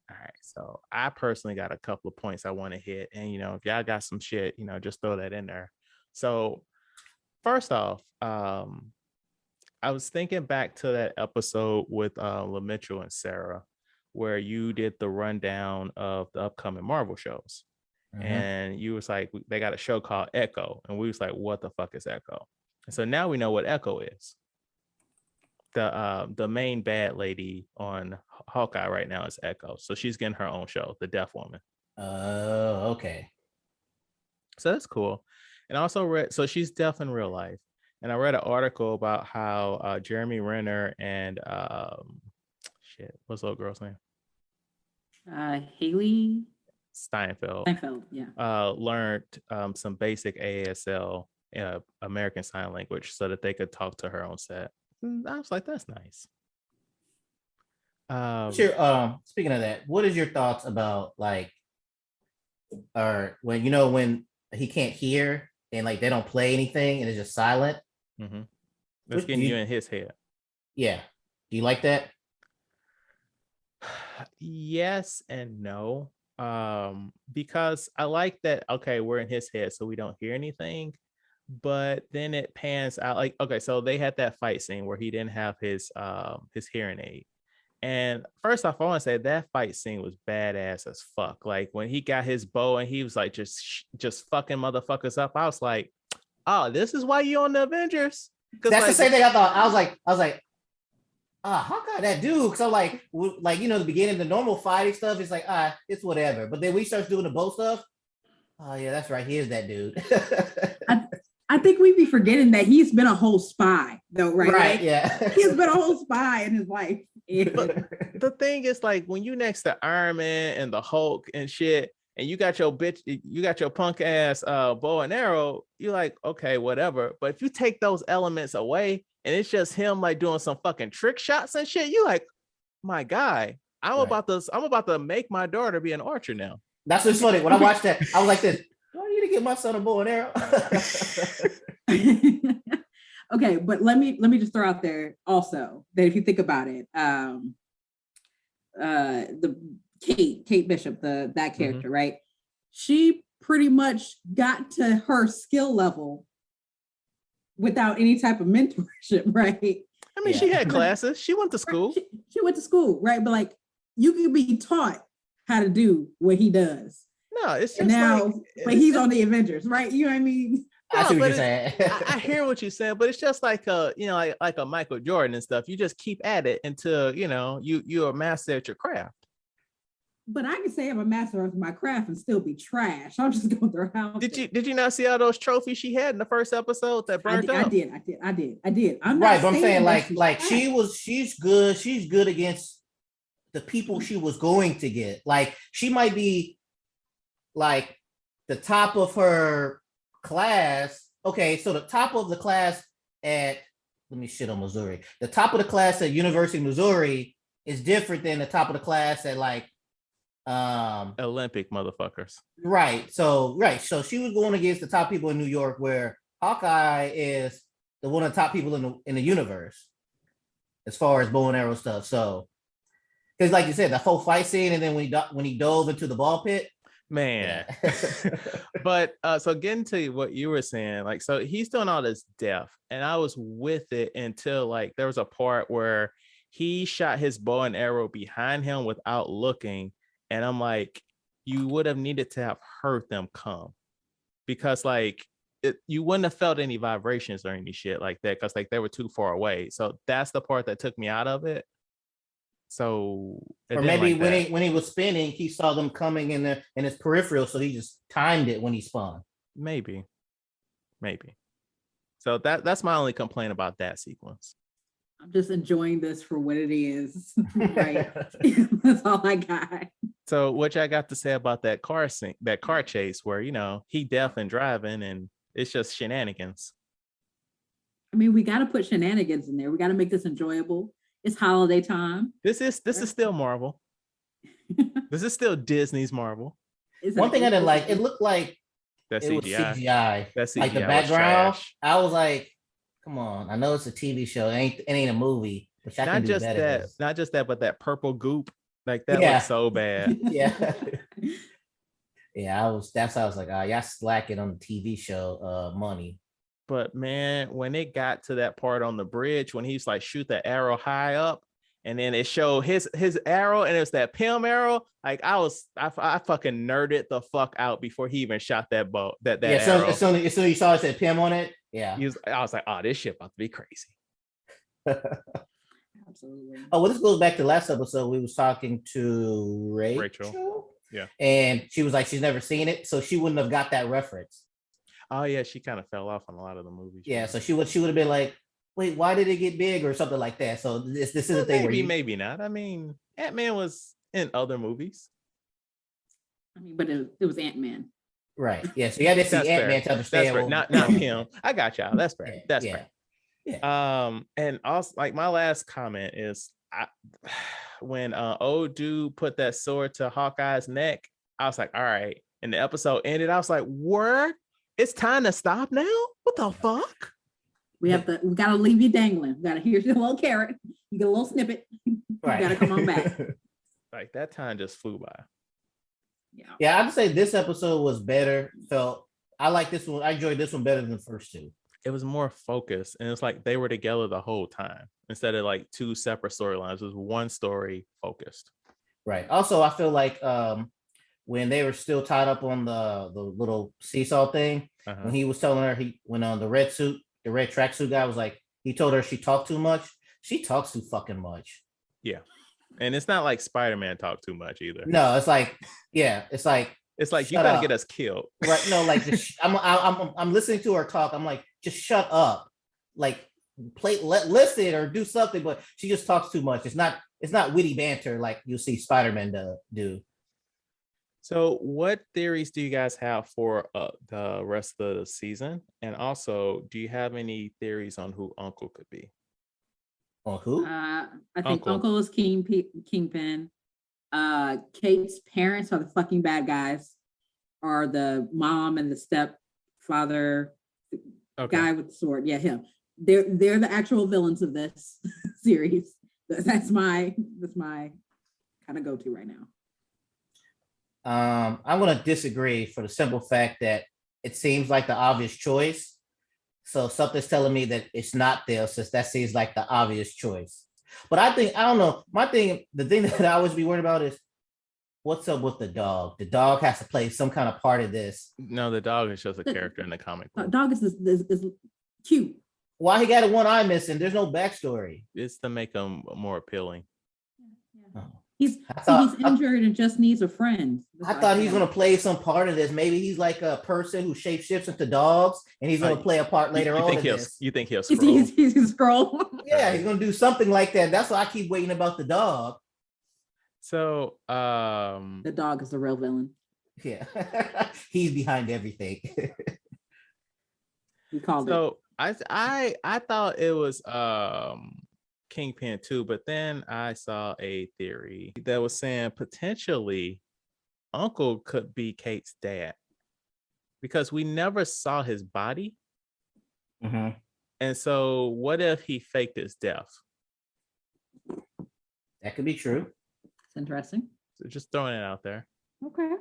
right. So I personally got a couple of points I want to hit. And, if y'all got some shit, just throw that in there. So first off, I was thinking back to that episode with LaMitchell and Sarah, where you did the rundown of the upcoming Marvel shows. And you was like, they got a show called Echo. And we was like, what the fuck is Echo? And so now we know what Echo is. The main bad lady on Hawkeye right now is Echo. So she's getting her own show, The Deaf Woman. Oh, okay. So that's cool. And I also read, so she's deaf in real life. And I read an article about how Jeremy Renner and what's the little girl's name? Haley Steinfeld, yeah. learned some basic ASL, American Sign Language, so that they could talk to her on set. And I was like, that's nice. Sure. Speaking of that, what is your thoughts about like, or when he can't hear and like they don't play anything and it's just silent? Mm-hmm. That's getting you in his head. Yeah. Do you like that? Yes and no. Because I like that, okay, we're in his head, so we don't hear anything. But then it pans out like, okay, so they had that fight scene where he didn't have his hearing aid. And first off, I want to say that fight scene was badass as fuck. Like when he got his bow and he was like just fucking motherfuckers up. I was like, oh, this is why you on the Avengers. That's like, the same thing I thought. I was like, Hawkeye, that dude. So like the beginning, the normal fighting stuff, it's like, it's whatever. But then we start doing the bow stuff. Oh yeah, that's right. Here's that dude. I I think we'd be forgetting that he's been a whole spy, though, right? Right, yeah. He's been a whole spy in his life. But the thing is, like, when you next to Iron Man and the Hulk and shit, and you got your punk ass bow and arrow, you're like, okay, whatever. But if you take those elements away and it's just him like doing some fucking trick shots and shit, you like, my guy, I'm about to make my daughter be an archer now. That's what's funny. When I watched that, I was like this, do I need to get my son a bow and arrow? Okay, but let me just throw out there also that if you think about it, the Kate Bishop, that character, right? She pretty much got to her skill level without any type of mentorship, right? I mean, she had classes. She went to school. She went to school, right? But like, you can be taught how to do what he does. No, it's just now, like, but he's on the Avengers, right? You know what I mean? I see what you're saying. I hear what you're saying, but it's just like like a Michael Jordan and stuff. You just keep at it until you're a master at your craft. But I can say I'm a master of my craft and still be trash. I'm just going through house. Did you not see all those trophies she had in the first episode that burned up? I did. I'm right, not but I'm saying like trash. she's good against the people she was going to get. Like she might be like the top of her class. Okay, so the top of the class at Missouri. The top of the class at University of Missouri is different than the top of the class at like Olympic motherfuckers. Right. So she was going against the top people in New York, where Hawkeye is one of the top people in the universe as far as bow and arrow stuff. So because like you said, the whole fight scene, and then when he dove into the ball pit. Man. But so getting to what you were saying, like, so he's doing all this death, and I was with it until like there was a part where he shot his bow and arrow behind him without looking, and I'm like, you would have needed to have heard them come, because like you wouldn't have felt any vibrations or any shit like that, because like they were too far away. So that's the part that took me out of it. So or maybe like when he was spinning, he saw them coming in his peripheral, so he just timed it when he spun. Maybe. So that's my only complaint about that sequence. I'm just enjoying this for what it is. Right. That's all I got. So what I got to say about that car chase where, he deaf and driving and it's just shenanigans. I mean, we got to put shenanigans in there. We got to make this enjoyable. It's holiday time. This is still Marvel. This is still Disney's Marvel. One thing I didn't like, it looked like it was CGI. That CGI like the background. I was like, come on. I know it's a TV show. It ain't a movie. Which I not can do just better that, with. not just that, but that purple goop. Like that looks so bad. Yeah. Yeah, that's how I was like, y'all slacking on the TV show money. But man, when it got to that part on the bridge, when he's like shoot the arrow high up, and then it showed his arrow, and it's that Pym arrow. Like I fucking nerded the fuck out before he even shot that bow. That arrow. So you saw it said Pym on it. Yeah. I was like, oh, this shit about to be crazy. Absolutely. Oh, well, this goes back to last episode. We was talking to Rachel. Yeah. And she was like, she's never seen it, so she wouldn't have got that reference. Oh yeah, she kind of fell off on a lot of the movies. Yeah, so she would have been like, wait, why did it get big or something like that? So this is the thing where maybe not. I mean, Ant-Man was in other movies. I mean, but it was Ant-Man. Right. Yeah. So you had to see Ant-Man to understand. That's not him. I got y'all. That's fair. That's fair. Yeah. And also, like, my last comment is, when old dude put that sword to Hawkeye's neck, I was like, all right. And the episode ended. I was like, word, it's time to stop now. What the fuck? We gotta leave you dangling. Here's your little carrot. You get a little snippet. Right. You gotta come on back. Like that time just flew by. Yeah, I'd say this episode was better. I like this one. I enjoyed this one better than the first two. It was more focused, and it's like they were together the whole time instead of like two separate storylines. It was one story focused. Right. Also, I feel like when they were still tied up on the little seesaw thing, when he was telling her the red tracksuit guy was like, he told her she talked too much. She talks too fucking much. Yeah. And it's not like Spider-Man talked too much either. No, it's like It's like you Shut gotta up. get us killed. Right? No, like just, I'm listening to her talk. I'm like, just shut up. Like listen or do something. But she just talks too much. It's not witty banter like you'll see Spider-Man do. So, what theories do you guys have for the rest of the season? And also, do you have any theories on who Uncle could be? On who? I think Uncle is Kingpin. Kate's parents are the fucking bad guys, are the mom and the stepfather guy with the sword. Yeah, him. They're the actual villains of this series. That's my kind of go-to right now. I'm gonna disagree for the simple fact that it seems like the obvious choice. So something's telling me that it's not there, since that seems like the obvious choice. But I don't know. The thing that I always be worried about is what's up with the dog. The dog has to play some kind of part of this. No, the dog is just a character in the comic book. Dog is cute. Why he got a one eye missing? There's no backstory. It's to make him more appealing. Yeah. He's injured and just needs a friend. I thought he's gonna play some part of this. Maybe he's like a person who shapeshifts into dogs, and he's gonna play a part later on. You think he'll scroll? He's a scroll. Yeah, he's gonna do something like that. That's why I keep waiting about the dog. So, the dog is the real villain. Yeah, he's behind everything. We called it. So I thought it was Kingpin too, but then I saw a theory that was saying potentially Uncle could be Kate's dad, because we never saw his body. Mm-hmm. And so what if he faked his death? That could be true. It's interesting. So just throwing it out there. Okay.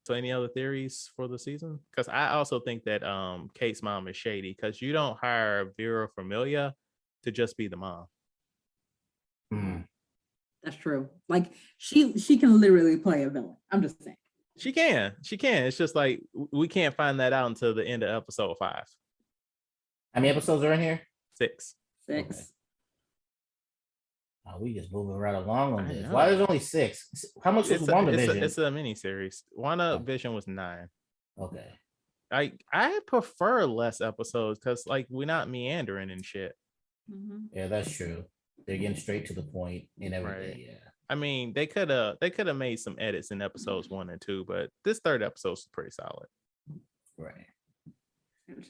So any other theories for the season? Because I also think that Kate's mom is shady, because you don't hire Vera Familia to just be the mom. That's true. Like she can literally play a villain. I'm just saying. She can. It's just like we can't find that out until the end of episode 5. How many episodes are in here? 6. Okay. Oh, we just moving right along on this. know. Why there's only 6? How much was WandaVision? It's a mini series. WandaVision was 9. Okay. I prefer less episodes because like we're not meandering and shit. Mm-hmm. Yeah, that's true. They're getting straight to the point and everything. Right. Yeah. I mean, they could have made some edits in episodes 1 and 2, but this third episode is pretty solid. Right.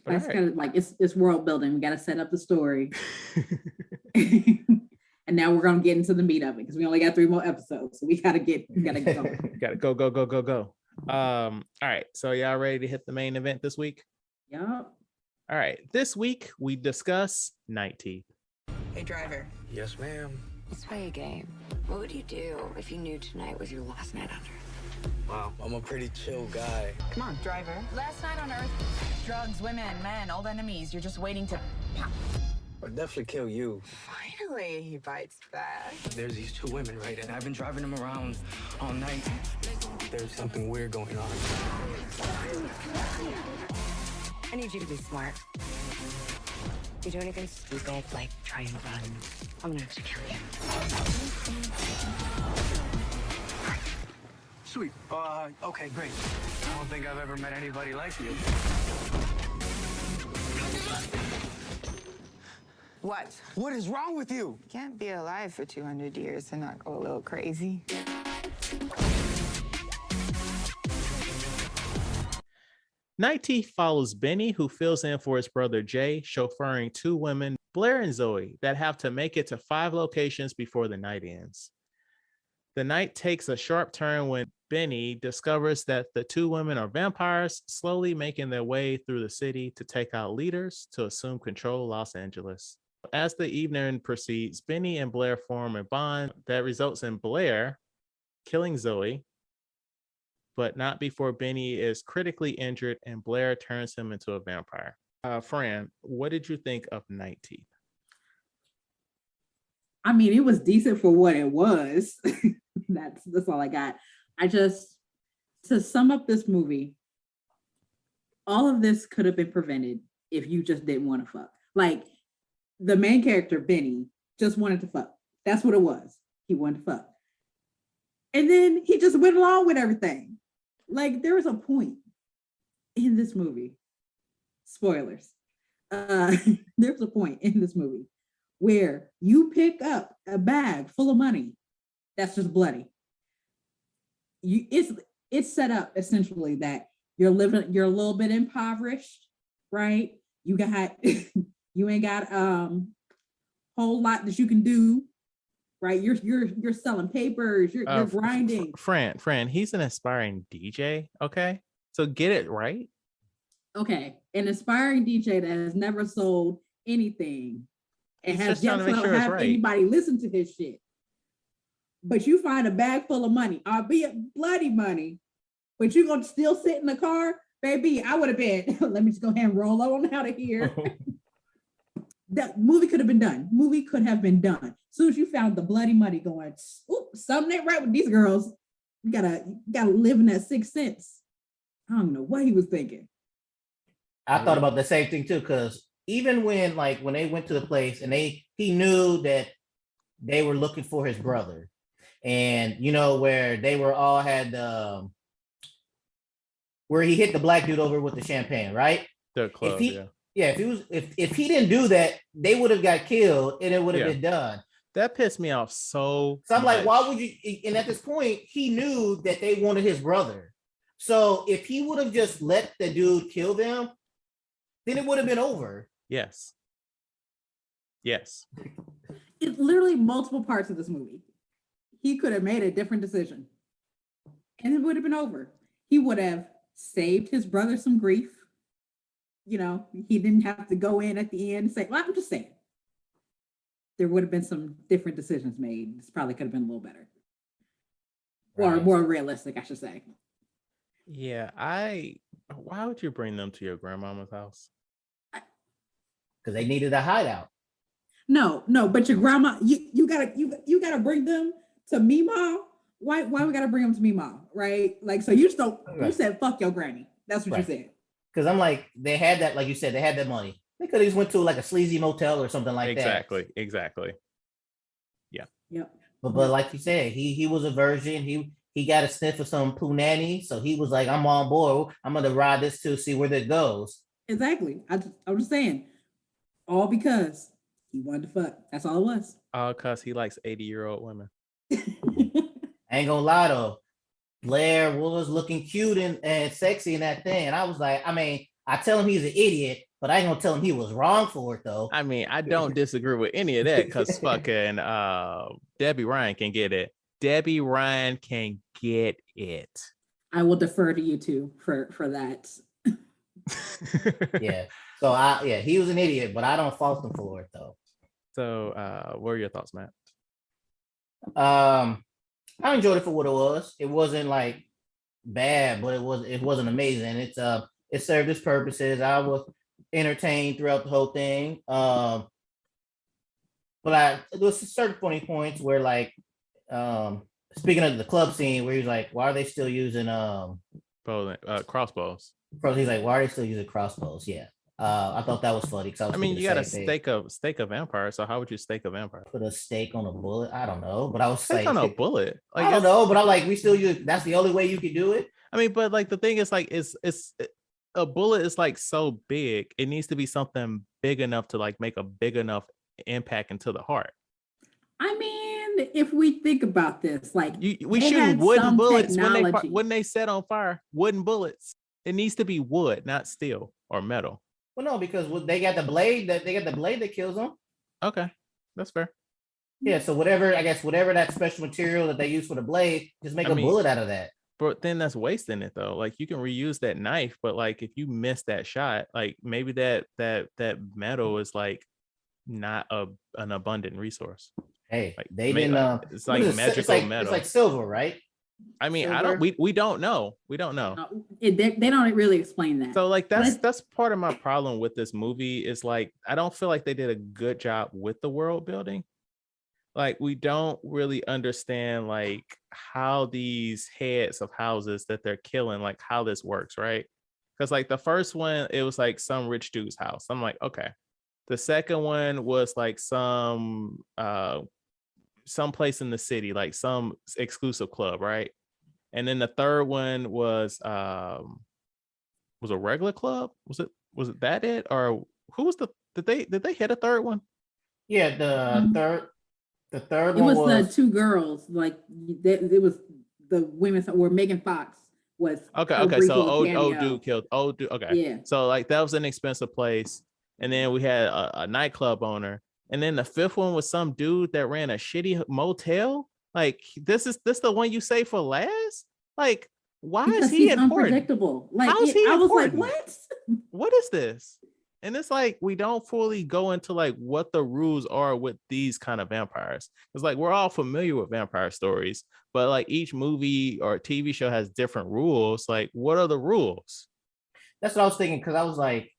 That's kind of like it's world building. We got to set up the story, and now we're gonna get into the meat of it because we only got 3 more episodes, so we gotta go. Gotta go. All right, so y'all ready to hit the main event this week? Yep. All right, this week we discuss Night Teeth. Hey, driver. Yes, ma'am. Let's play a game. What would you do if you knew tonight was your last night under? Wow, I'm a pretty chill guy. Come on, driver. Last night on Earth, drugs, women, men, old enemies. You're just waiting to pop. I'd definitely kill you. Finally, he bites back. There's these 2 women, right? And I've been driving them around all night. There's something weird going on. I need you to be smart. If you do anything stupid, like try and run, I'm gonna have to kill you. Sweet. Okay, great. I don't think I've ever met anybody like you. What? What is wrong with you? You can't be alive for 200 years and not go a little crazy. Night Teeth follows Benny, who fills in for his brother Jay, chauffeuring 2 women, Blair and Zoe, that have to make it to 5 locations before the night ends. The night takes a sharp turn when Benny discovers that the 2 women are vampires, slowly making their way through the city to take out leaders to assume control of Los Angeles. As the evening proceeds, Benny and Blair form a bond that results in Blair killing Zoe, but not before Benny is critically injured and Blair turns him into a vampire. Fran, what did you think of Night Teeth? I mean, it was decent for what it was. That's all I got. To sum up this movie, all of this could have been prevented if you just didn't want to fuck. Like, the main character, Benny, just wanted to fuck. That's what it was. He wanted to fuck. And then he just went along with everything. Like there was a point in this movie. Spoilers. There's a point in this movie where you pick up a bag full of money that's just bloody. It's set up essentially that you're a little bit impoverished, right? You got you ain't got whole lot that you can do, right? You're selling papers, you're grinding. Fran, he's an aspiring DJ, okay? So get it right. Okay, an aspiring DJ that has never sold anything and He's has just trying yet to to make sure it's have right. anybody listen to his shit. But you find a bag full of money, albeit bloody money, but you're gonna still sit in the car, baby. I would have been. Let me just go ahead and roll on out of here. That movie could have been done. Movie could have been done. As soon as you found the bloody money, going, oop, something ain't right with these girls. You gotta live in that sixth sense. I don't know what he was thinking. I thought about the same thing too, because even when they went to the place and he knew that they were looking for his brother, and where they were all had where he hit the black dude over with the champagne, right? The club, if he didn't do that, they would have got killed and it would have been done. That pissed me off so I'm much. like, why would you? And at this point, he knew that they wanted his brother. So if he would have just let the dude kill them, then it would have been over. Yes. It's literally multiple parts of this movie. He could have made a different decision and it would have been over. He would have saved his brother some grief. He didn't have to go in at the end and say, well, I'm just saying. There would have been some different decisions made. This probably could have been a little better. Or more realistic, I should say. Yeah, why would you bring them to your grandmama's house? Because they needed a hideout. No, but your grandma, you gotta bring them to Meemaw. Why we gotta bring them to Meemaw, right? Like, so you just don't. Right. You said fuck your granny. That's what you said. Because I'm like, they had that, like you said, they had that money. They could have just went to like a sleazy motel or something like that. Exactly. Yeah. Yep. But like you said, he was a virgin. He got a sniff of some punani, so he was like, I'm on board. I'm gonna ride this to see where that goes. Exactly. I'm just saying, all because he wanted to fuck. That's all it was. All because he likes 80-year-old women. I ain't gonna lie though, Blair was looking cute and sexy in that thing, and I was like, I tell him he's an idiot, but I ain't gonna tell him he was wrong for it though. I don't disagree with any of that because fucking Debbie Ryan can get it. Debbie Ryan can get it. I will defer to you two for that. Yeah. So he was an idiot, but I don't fault him for it though. So what are your thoughts, Matt? I enjoyed it for what it was. It wasn't like bad, but it wasn't amazing. It served its purposes. I was entertained throughout the whole thing. But there was certain funny points where like speaking of the club scene where he's like, why are they still using crossbows? He's like, why are they still using crossbows? Yeah. I thought that was funny because you got to stake a vampire. So how would you stake a vampire? Put a stake on a bullet. I don't know, but I was stake on a bullet. Like, I don't know, but I'm like, we still use. That's the only way you can do it. But like the thing is, like, it's a bullet is like so big. It needs to be something big enough to like make a big enough impact into the heart. If we think about this, like we shoot wooden bullets when they set on fire. Wooden bullets. It needs to be wood, not steel or metal. Well, no, because they got the blade that kills them. Okay, that's fair. Yeah, so whatever that special material that they use for the blade, just make a bullet out of that. But then that's wasting it though. Like you can reuse that knife, but like if you miss that shot, like maybe that metal is like not an abundant resource. Hey, like, they didn't. It's like magical metal. It's like silver, right? Silver? We don't know. We don't know. They don't really explain that. So like that's part of my problem with this movie is like I don't feel like they did a good job with the world building. Like we don't really understand like how these heads of houses that they're killing, like how this works, right? Because like the first one, it was like some rich dude's house. I'm like, okay. The second one was like some place in the city, like some exclusive club, right? And then the third one was a regular club. Was it that it, or who was did they hit a third one? Yeah, the third It one was was the two girls. Like it was the women where Megan Fox was. Okay. So old cameo. dude killed old dude. Okay. Yeah. So like that was an expensive place. And then we had a nightclub owner. And then the fifth one was some dude that ran a shitty motel. Like this the one you say for last? Like, why Because is he he's important? unpredictable. Like How's he I was like, important? what? What is this? And it's like we don't fully go into like what the rules are with these kind of vampires. It's like we're all familiar with vampire stories, but like each movie or TV show has different rules. Like, what are the rules? that's what I was thinking, because I was like,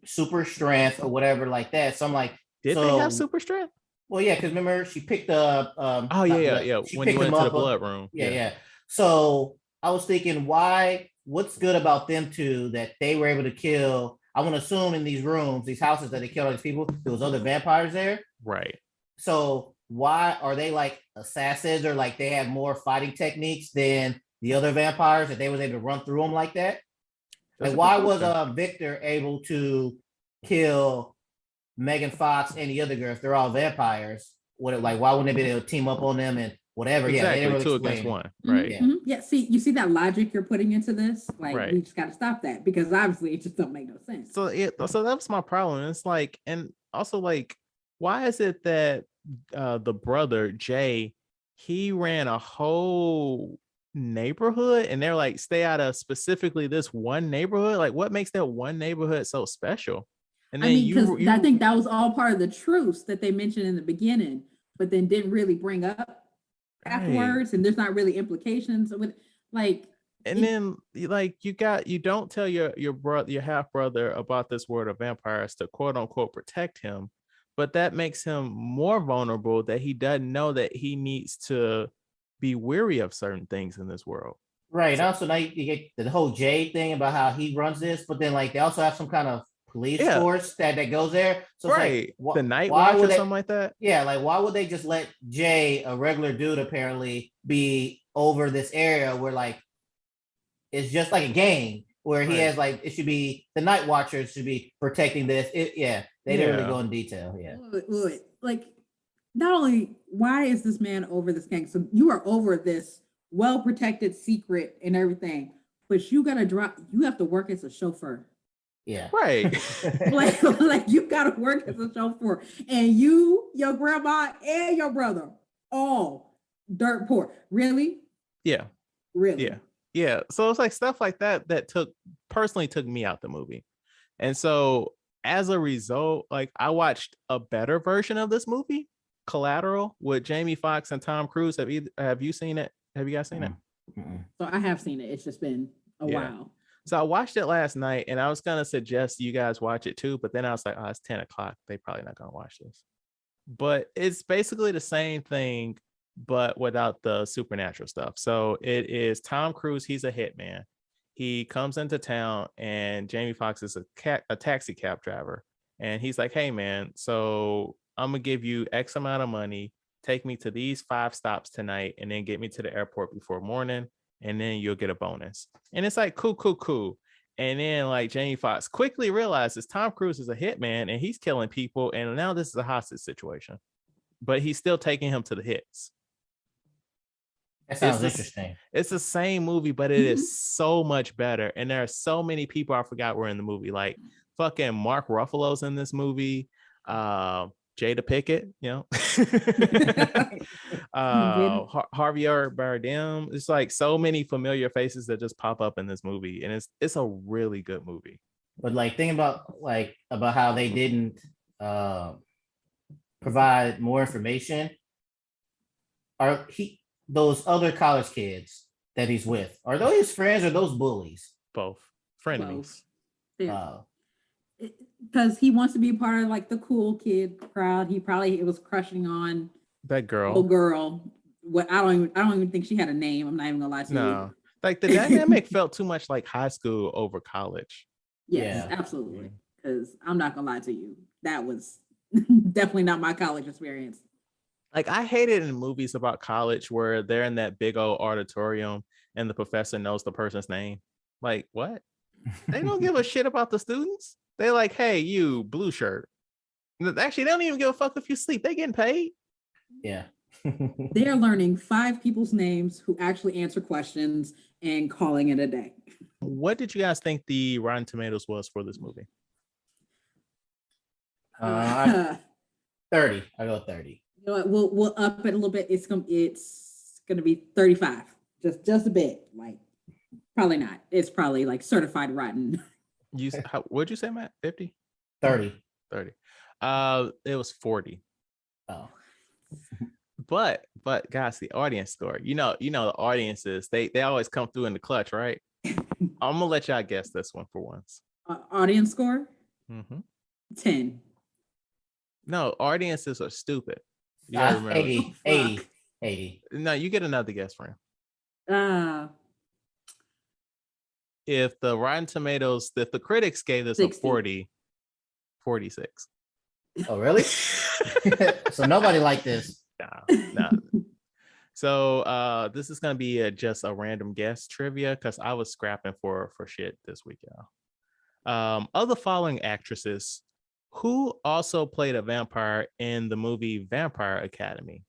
super strength or whatever like that. So I'm like, Did they have super strength? Well, yeah, because remember she picked up. Oh yeah. She When he picked went him to up. the blood room. Yeah. So I was thinking, what's good about them two that they were able to kill? I want to assume in these rooms, these houses that they killed all these people, there was other vampires there. Right. So why are they like assassins, or like they have more fighting techniques than the other vampires that they was able to run through them like that? Like, why was Victor able to kill Megan Fox and the other girls? They're all vampires. Why wouldn't they be able to team up on them and whatever? Exactly. Yeah, they didn't really Two explain against it. one. Right. Mm-hmm. Yeah. See, you see that logic you're putting into this? Like, Right. we just got to stop that, because obviously it just don't make no sense. So that was my problem. It's like, and also like, why is it that the brother Jay, he ran a whole neighborhood and they're like, stay out of specifically this one neighborhood? Like, what makes that one neighborhood so special? And then because I think that was all part of the truce that they mentioned in the beginning, but then didn't really bring up afterwards, and there's not really implications with like. And then like you don't tell your brother, your half brother, about this world of vampires to quote unquote protect him, but that makes him more vulnerable, that he doesn't know that he needs to be weary of certain things in this world. Right. So, also now you get the whole Jay thing about how he runs this, but then like they also have some kind of police force that goes there. So right. Like, the night watch or something like that. Yeah, like why would they just let Jay, a regular dude apparently, be over this area where like it's just like a game where he has like, it should be the night watchers should be protecting this. They didn't really go in detail. Yeah. Like, not only why is this man over this gang? So you are over this well-protected secret and everything, but you have to work as a chauffeur. Yeah. Right. like you gotta work as a chauffeur, and you, your grandma, and your brother all dirt poor. Really? Yeah. Really? Yeah. So it's like stuff like that personally took me out the movie. And so as a result, like I watched a better version of this movie, Collateral, with Jamie Foxx and Tom Cruise. Have you seen it? Have you guys seen it? So I have seen it. It's just been a while. So I watched it last night, and I was gonna suggest you guys watch it too, but then I was like, oh, it's 10 o'clock. They probably not gonna watch this. But it's basically the same thing, but without the supernatural stuff. So it is Tom Cruise. He's a hitman. He comes into town, and Jamie Foxx is a taxi cab driver. And he's like, hey, man, so I'm going to give you X amount of money. Take me to these 5 stops tonight, and then get me to the airport before morning, and then you'll get a bonus. And it's like, cool. And then like Jamie Foxx quickly realizes Tom Cruise is a hitman, and he's killing people. And now this is a hostage situation, but he's still taking him to the hits. That sounds interesting. It's the same movie, but it is so much better. And there are so many people I forgot were in the movie. Like fucking Mark Ruffalo's in this movie. Jada Pickett, Javier Bardem. It's like so many familiar faces that just pop up in this movie, and it's a really good movie. But like thinking about how they didn't provide more information. Those other college kids that he's with, are those his friends or those bullies? Both frenemies. Because he wants to be part of like the cool kid crowd. He probably was crushing on that girl. Oh, girl. What I don't even think she had a name. I'm not even gonna lie to you. No, like the dynamic felt too much like high school over college. Yes, Like I hate it in movies about college where they're in that big old auditorium and the professor knows the person's name. Like what? They don't give a shit about the students. They like, hey, you blue shirt. Actually, they don't even give a fuck if you sleep. They getting paid. Yeah. They are learning 5 people's names who actually answer questions and calling it a day. What did you guys think the Rotten Tomatoes was for this movie? 30. I go 30. You know what? We'll up it a little bit. It's gonna be 35. Just a bit. Like probably not. It's probably like certified rotten. What'd you say, Matt? 50? 30. 30. It was 40. Oh. But guys, the audience score. You know the audiences, they always come through in the clutch, right? I'm gonna let y'all guess this one for once. Audience score? Mm-hmm. 10. No, audiences are stupid. You 80. 80. 80. No, you get another guess, Fran. If the Rotten Tomatoes, if the critics gave this 60. a 40, 46. Oh, really? So nobody liked this. Nah. So this is gonna be just a random guess trivia because I was scrapping for shit this week, y'all. Of the following actresses, who also played a vampire in the movie Vampire Academy?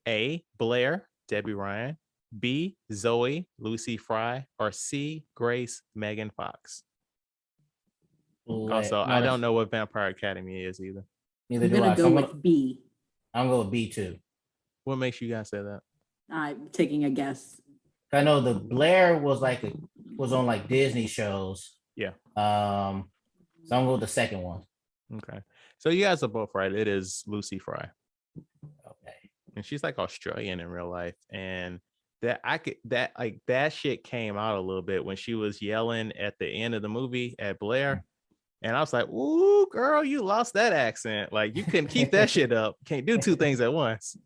A. Blair, Debbie Ryan. B. Zoe, Lucy Fry. Or C. Grace, Megan Fox. Also, I don't know what Vampire Academy is either. Neither I'm do I. gonna go with B. I'm going with B too. What makes you guys say that? I'm taking a guess. I know the Blair was on like Disney shows. Yeah. So I'm going with the second one. Okay. So you guys are both right. It is Lucy Fry. Okay. And she's like Australian in real life. And that shit came out a little bit when she was yelling at the end of the movie at Blair. And I was like, ooh, girl, you lost that accent. Like you couldn't keep that shit up. Can't do two things at once.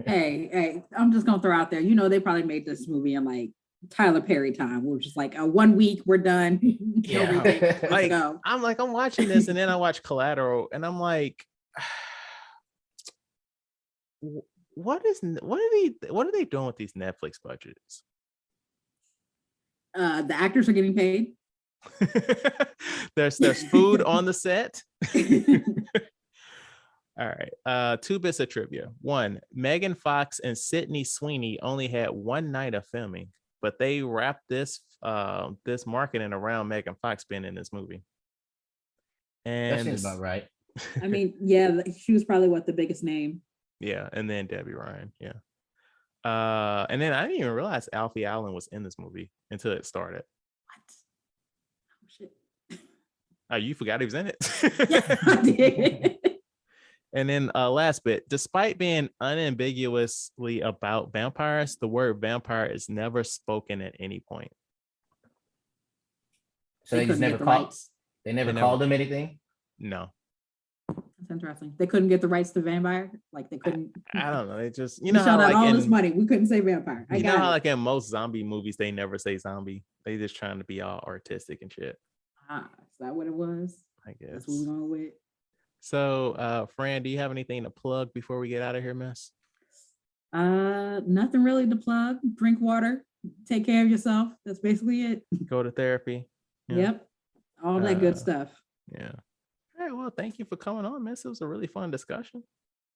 Hey, I'm just gonna throw out there. They probably made this movie in like Tyler Perry time. We're just like 1 week, we're done. Yeah. Let's go. I'm watching this and then I watch Collateral and I'm like, what are they doing with these Netflix budgets? The actors are getting paid. there's food on the set. All right. 2 bits of trivia. 1, Megan Fox and Sydney Sweeney only had 1 night of filming, but they wrapped this marketing around Megan Fox being in this movie. And that seems about right. I mean, yeah, she was probably the biggest name. Yeah, and then Debbie Ryan. Yeah. And then I didn't even realize Alfie Allen was in this movie until it started. What? Oh shit. Oh, you forgot he was in it? Yeah, I did. And then last bit, despite being unambiguously about vampires, the word vampire is never spoken at any point. So they just never called. They never called them anything. No. That's interesting. They couldn't get the rights to vampire. Like they couldn't. I don't know. They just we shot out all this money. We couldn't say vampire. You know how like in most zombie movies they never say zombie. They just trying to be all artistic and shit. Is that what it was? I guess. That's what we're going with. So, Fran, do you have anything to plug before we get out of here, miss? Nothing really to plug. Drink water. Take care of yourself. That's basically it. Go to therapy. Yeah. Yep. All that good stuff. Yeah. All right. Well, thank you for coming on, miss. It was a really fun discussion.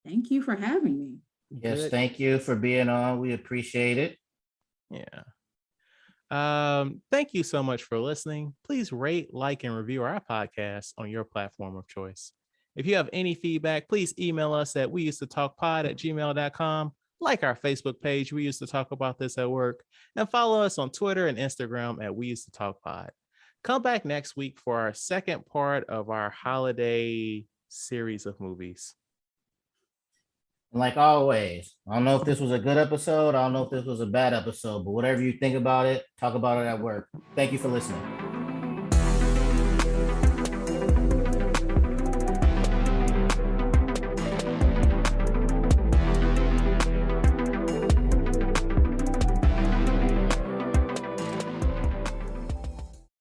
Thank you for having me. Yes, good. Thank you for being on. We appreciate it. Yeah. Thank you so much for listening. Please rate, like, and review our podcast on your platform of choice. If you have any feedback, please email us at weusedtotalkpod@gmail.com. Like our Facebook page, We Used to Talk About This at Work, and follow us on Twitter and Instagram at We Used to Talk Pod. Come back next week for our second part of our holiday series of movies. And like always, I don't know if this was a good episode. I don't know if this was a bad episode, but whatever you think about it, talk about it at work. Thank you for listening.